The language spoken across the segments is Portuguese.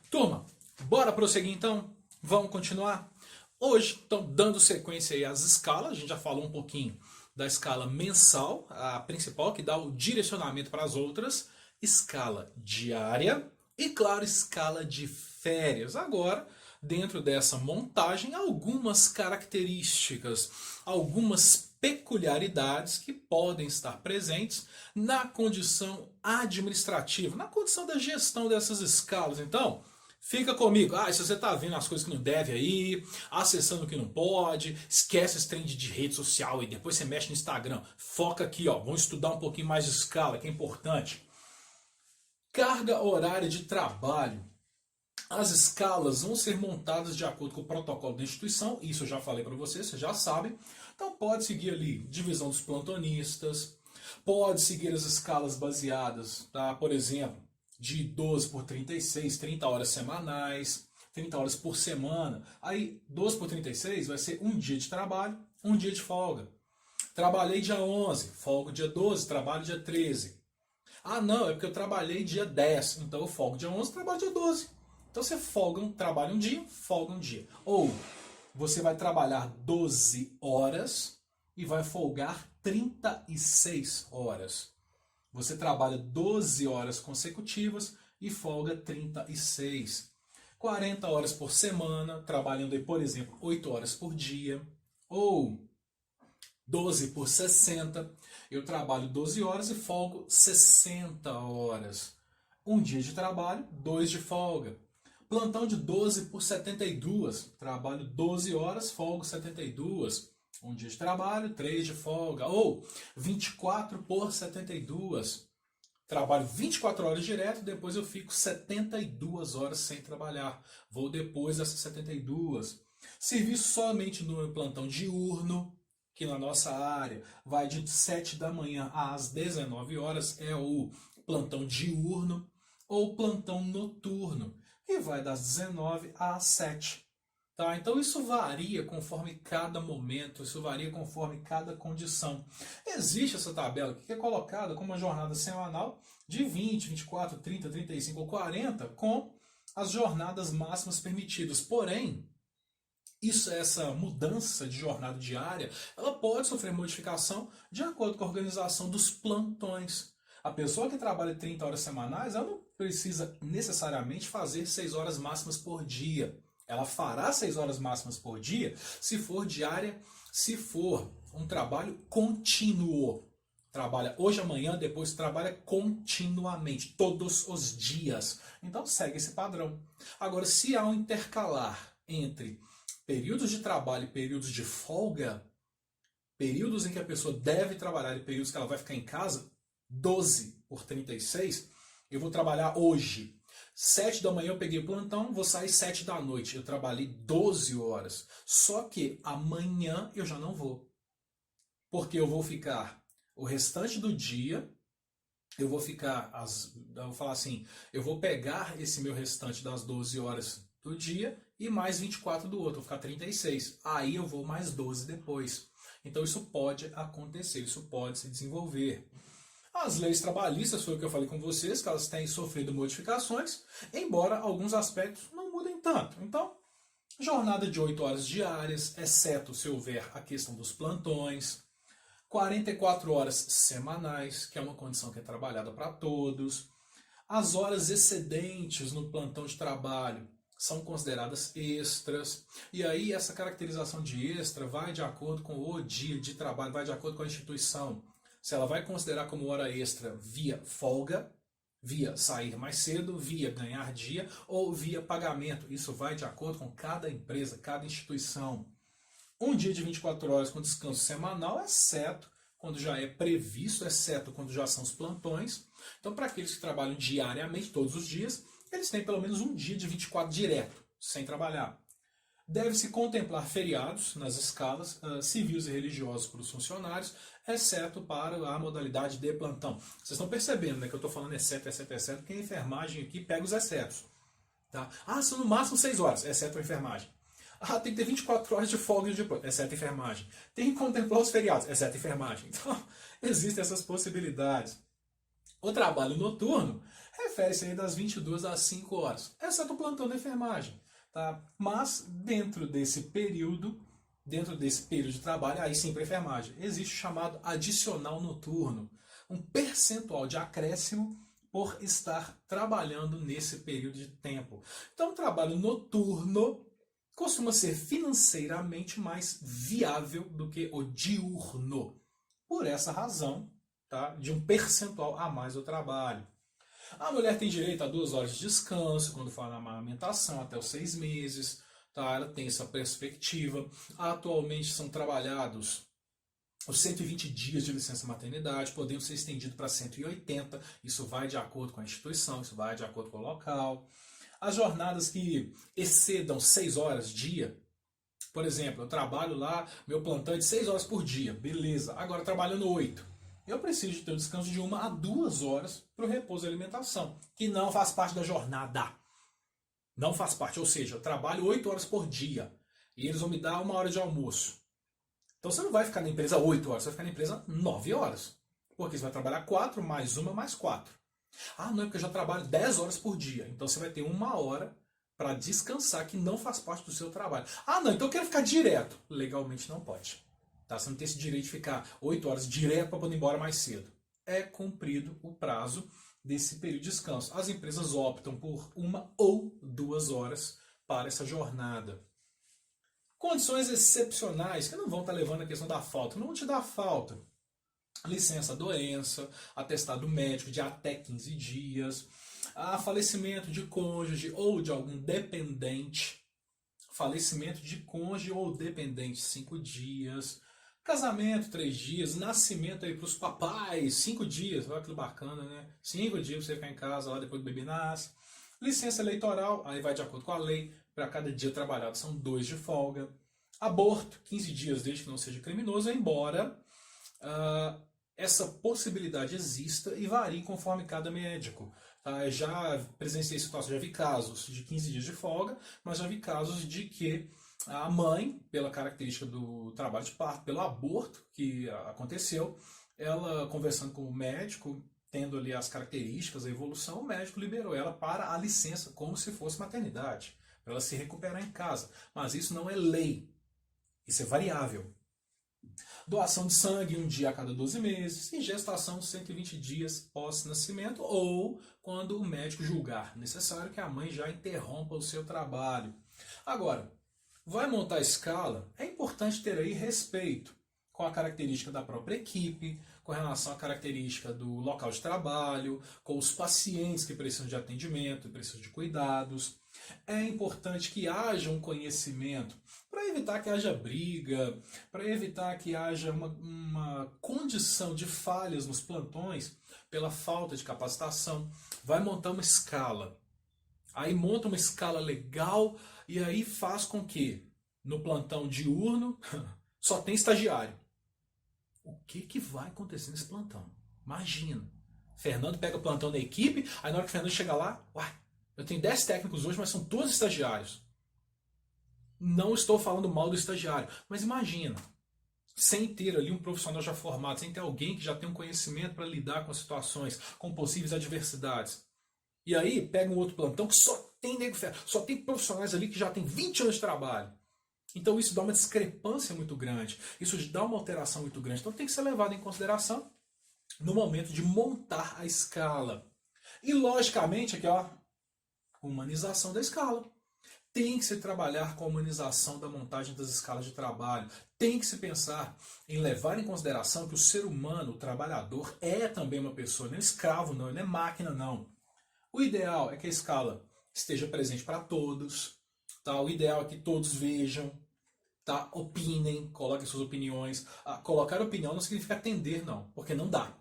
Turma, bora prosseguir então? Vamos continuar? Hoje, então, dando sequência aí às escalas, a gente já falou um pouquinho da escala mensal, a principal, que dá o direcionamento para as outras, escala diária e, claro, escala de férias. Agora, dentro dessa montagem, algumas características, algumas peculiaridades que podem estar presentes na condição administrativa, na condição da gestão dessas escalas. Então, fica comigo. Se você tá vendo as coisas que não deve aí, acessando o que não pode, esquece esse trem de rede social e depois você mexe no Instagram. Foca aqui, ó. Vamos estudar um pouquinho mais de escala, que é importante. Carga horária de trabalho. As escalas vão ser montadas de acordo com o protocolo da instituição, isso eu já falei para vocês já sabem. Então pode seguir ali divisão dos plantonistas, pode seguir as escalas baseadas, tá? Por exemplo, de 12 por 36, 30 horas semanais, 30 horas por semana. Aí 12 por 36 vai ser um dia de trabalho, um dia de folga. Trabalhei dia 11, folgo dia 12, trabalho dia 13. Não, é porque eu trabalhei dia 10, então eu folgo dia 11, trabalho dia 12. Então você trabalha um dia, folga um dia. Ou você vai trabalhar 12 horas e vai folgar 36 horas. Você trabalha 12 horas consecutivas e folga 36. 40 horas por semana, trabalhando aí, por exemplo, 8 horas por dia. Ou 12 por 60, eu trabalho 12 horas e folgo 60 horas. Um dia de trabalho, 2 de folga. Plantão de 12 por 72, trabalho 12 horas, folgo 72. Um dia de trabalho, 3 de folga. Ou 24 por 72, trabalho 24 horas direto, depois eu fico 72 horas sem trabalhar. Vou depois dessas 72. Serviço somente no plantão diurno, que na nossa área vai de 7 da manhã às 19 horas, é o plantão diurno, ou plantão noturno, e vai das 19 às 7. Tá? Então isso varia conforme cada momento, isso varia conforme cada condição. Existe essa tabela aqui que é colocada como uma jornada semanal de 20, 24, 30, 35 ou 40 com as jornadas máximas permitidas. Porém, essa mudança de jornada diária, ela pode sofrer modificação de acordo com a organização dos plantões. A pessoa que trabalha 30 horas semanais, ela não precisa necessariamente fazer 6 horas máximas por dia. Ela fará 6 horas máximas por dia se for diária, se for um trabalho contínuo. Trabalha hoje, amanhã, depois trabalha continuamente, todos os dias. Então segue esse padrão. Agora, se há um intercalar entre períodos de trabalho e períodos de folga, períodos em que a pessoa deve trabalhar e períodos que ela vai ficar em casa, 12 por 36, eu vou trabalhar hoje. 7 da manhã eu peguei o plantão, vou sair 7 da noite. Eu trabalhei 12 horas. Só que amanhã eu já não vou. Porque eu vou ficar o restante do dia, eu vou falar assim, eu vou pegar esse meu restante das 12 horas do dia e mais 24 do outro, vou ficar 36. Aí eu vou mais 12 depois. Então isso pode acontecer, isso pode se desenvolver. As leis trabalhistas, foi o que eu falei com vocês, que elas têm sofrido modificações, embora alguns aspectos não mudem tanto. Então, jornada de 8 horas diárias, exceto se houver a questão dos plantões, 44 horas semanais, que é uma condição que é trabalhada para todos. As horas excedentes no plantão de trabalho são consideradas extras. E aí essa caracterização de extra vai de acordo com o dia de trabalho, vai de acordo com a instituição. Se ela vai considerar como hora extra via folga, via sair mais cedo, via ganhar dia ou via pagamento. Isso vai de acordo com cada empresa, cada instituição. Um dia de 24 horas com descanso semanal, exceto quando já é previsto, exceto quando já são os plantões. Então, para aqueles que trabalham diariamente, todos os dias, eles têm pelo menos um dia de 24 direto, sem trabalhar. Deve-se contemplar feriados nas escalas civis e religiosos para os funcionários, exceto para a modalidade de plantão. Vocês estão percebendo, né, que eu estou falando exceto, porque a enfermagem aqui pega os excetos. Tá? São no máximo 6 horas, exceto a enfermagem. Tem que ter 24 horas de folga de plantão, exceto a enfermagem. Tem que contemplar os feriados, exceto a enfermagem. Então, existem essas possibilidades. O trabalho noturno é refere-se aí das 22 às 5 horas, exceto o plantão da enfermagem. Tá? Mas dentro desse período de trabalho, aí sim para enfermagem, existe o chamado adicional noturno, um percentual de acréscimo por estar trabalhando nesse período de tempo. Então, o trabalho noturno costuma ser financeiramente mais viável do que o diurno. Por essa razão, tá? De um percentual a mais do trabalho. A mulher tem direito a 2 horas de descanso quando for na amamentação, até os 6 meses. Tá? Ela tem essa perspectiva. Atualmente são trabalhados os 120 dias de licença maternidade, podendo ser estendido para 180. Isso vai de acordo com a instituição, isso vai de acordo com o local. As jornadas que excedam 6 horas dia, por exemplo, eu trabalho lá, meu plantão é de 6 horas por dia, beleza. Agora trabalhando 8. Eu preciso de ter um descanso de 1 a 2 horas para o repouso e alimentação, que não faz parte da jornada. Não faz parte, ou seja, eu trabalho 8 horas por dia e eles vão me dar 1 hora de almoço. Então você não vai ficar na empresa 8 horas, você vai ficar na empresa 9 horas. Porque você vai trabalhar 4 mais 1 mais 4. Ah, não, é porque eu já trabalho 10 horas por dia. Então você vai ter 1 hora para descansar, que não faz parte do seu trabalho. Ah, não, então eu quero ficar direto. Legalmente não pode. Tá? Você não tem esse direito de ficar 8 horas direto para poder ir embora mais cedo. É cumprido o prazo desse período de descanso. As empresas optam por 1 ou 2 horas para essa jornada. Condições excepcionais que não vão estar levando a questão da falta. Não vão te dar falta. Licença doença, atestado médico de até 15 dias, falecimento de cônjuge ou de algum dependente, falecimento de cônjuge ou dependente 5 dias, casamento 3 dias, nascimento aí para os papais 5 dias, olha que bacana, né? 5 dias para você ficar em casa lá depois que o bebê nasce. Licença eleitoral, aí vai de acordo com a lei, para cada dia trabalhado são 2 de folga. Aborto, 15 dias desde que não seja criminoso, embora essa possibilidade exista e varie conforme cada médico. Tá? Já presenciei situações, já vi casos de 15 dias de folga, mas já vi casos de que a mãe, pela característica do trabalho de parto, pelo aborto que aconteceu, ela conversando com o médico, tendo ali as características, a evolução, o médico liberou ela para a licença, como se fosse maternidade, para ela se recuperar em casa. Mas isso não é lei, isso é variável. Doação de sangue 1 dia a cada 12 meses e gestação 120 dias pós-nascimento ou quando o médico julgar necessário que a mãe já interrompa o seu trabalho. Agora, vai montar a escala, é importante ter aí respeito com a característica da própria equipe, com relação à característica do local de trabalho, com os pacientes que precisam de atendimento, precisam de cuidados. É importante que haja um conhecimento para evitar que haja briga, para evitar que haja uma condição de falhas nos plantões pela falta de capacitação. Vai montar uma escala. Aí monta uma escala legal e aí faz com que no plantão diurno só tem estagiário. O que vai acontecer nesse plantão? Imagina. Fernando pega o plantão da equipe, aí na hora que o Fernando chega lá, uai, eu tenho 10 técnicos hoje, mas são todos estagiários. Não estou falando mal do estagiário, mas imagina, sem ter ali um profissional já formado, sem ter alguém que já tem um conhecimento para lidar com as situações, com possíveis adversidades. E aí pega um outro plantão que só tem nego ferro, só tem profissionais ali que já tem 20 anos de trabalho. Então isso dá uma discrepância muito grande, isso dá uma alteração muito grande. Então tem que ser levado em consideração no momento de montar a escala. E logicamente aqui, ó, humanização da escala. Tem que se trabalhar com a humanização da montagem das escalas de trabalho. Tem que se pensar em levar em consideração que o ser humano, o trabalhador, é também uma pessoa. Não é escravo, não. Ele não é máquina, não. O ideal é que a escala esteja presente para todos. Tá? O ideal é que todos vejam, tá? Opinem, coloquem suas opiniões. Colocar opinião não significa atender, não. Porque não dá.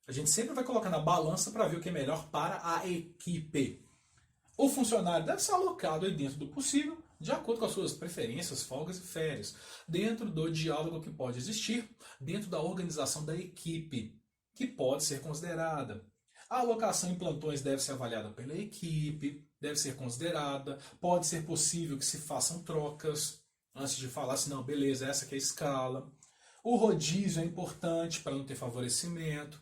A gente sempre vai colocar na balança para ver o que é melhor para a equipe. O funcionário deve ser alocado aí dentro do possível, de acordo com as suas preferências, folgas e férias, dentro do diálogo que pode existir, dentro da organização da equipe, que pode ser considerada. A alocação em plantões deve ser avaliada pela equipe, deve ser considerada, pode ser possível que se façam trocas, antes de falar assim, não, beleza, essa aqui é a escala. O rodízio é importante para não ter favorecimento.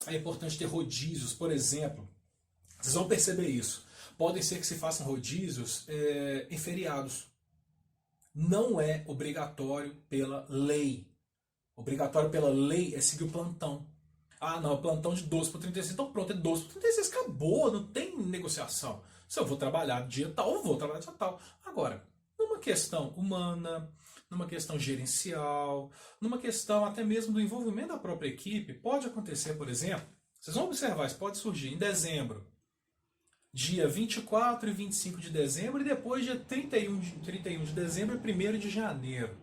É importante ter rodízios, por exemplo, Vocês vão perceber isso. Podem ser que se façam rodízios em feriados. Não é obrigatório pela lei. Obrigatório pela lei é seguir o plantão. Ah, não, plantão de 12 para 36. Então pronto, é 12 para 36, acabou, não tem negociação. Se eu vou trabalhar dia tal, eu vou trabalhar dia tal. Agora, numa questão humana, numa questão gerencial, numa questão até mesmo do envolvimento da própria equipe, pode acontecer, por exemplo, vocês vão observar, isso pode surgir em dezembro, dia 24 e 25 de dezembro, e depois dia 31 de dezembro e 1º de janeiro.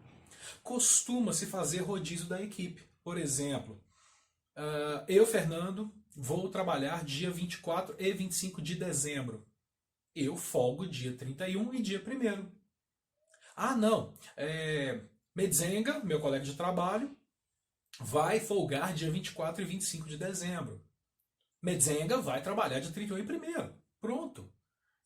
Costuma-se fazer rodízio da equipe. Por exemplo, eu, Fernando, vou trabalhar dia 24 e 25 de dezembro. Eu folgo dia 31 e dia 1º. Ah, não. Medzenga, meu colega de trabalho, vai folgar dia 24 e 25 de dezembro. Medzenga vai trabalhar dia 31 e 1º. Pronto.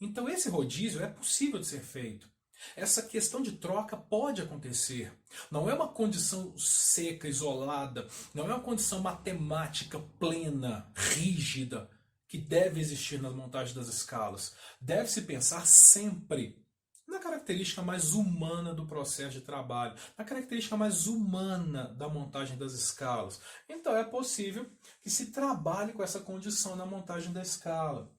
Então esse rodízio é possível de ser feito. Essa questão de troca pode acontecer. Não é uma condição seca, isolada, não é uma condição matemática plena, rígida, que deve existir nas montagens das escalas. Deve-se pensar sempre na característica mais humana do processo de trabalho, na característica mais humana da montagem das escalas. Então é possível que se trabalhe com essa condição na montagem da escala.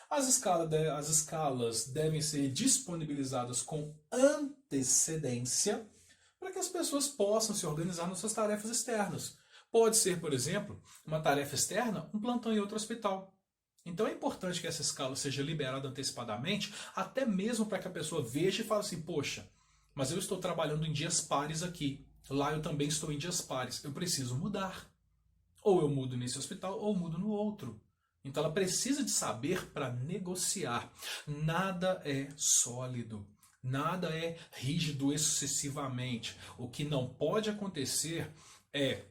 As escalas devem ser disponibilizadas com antecedência para que as pessoas possam se organizar nas suas tarefas externas. Pode ser, por exemplo, uma tarefa externa, um plantão em outro hospital. Então é importante que essa escala seja liberada antecipadamente, até mesmo para que a pessoa veja e fale assim, poxa, mas eu estou trabalhando em dias pares aqui, lá eu também estou em dias pares, eu preciso mudar. Ou eu mudo nesse hospital ou mudo no outro. Então ela precisa de saber para negociar. Nada é sólido, nada é rígido excessivamente. O que não pode acontecer é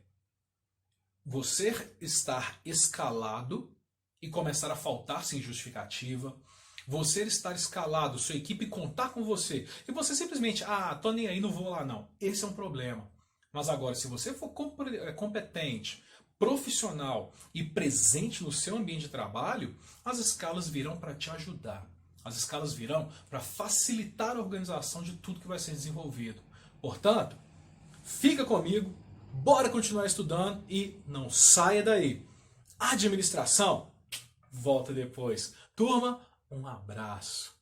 você estar escalado e começar a faltar sem justificativa. Você estar escalado, sua equipe contar com você e você simplesmente, tô nem aí, não vou lá não. Esse é um problema. Mas agora, se você for competente, profissional e presente no seu ambiente de trabalho, as escalas virão para te ajudar. As escalas virão para facilitar a organização de tudo que vai ser desenvolvido. Portanto, fica comigo, bora continuar estudando e não saia daí. Administração, volta depois. Turma, um abraço.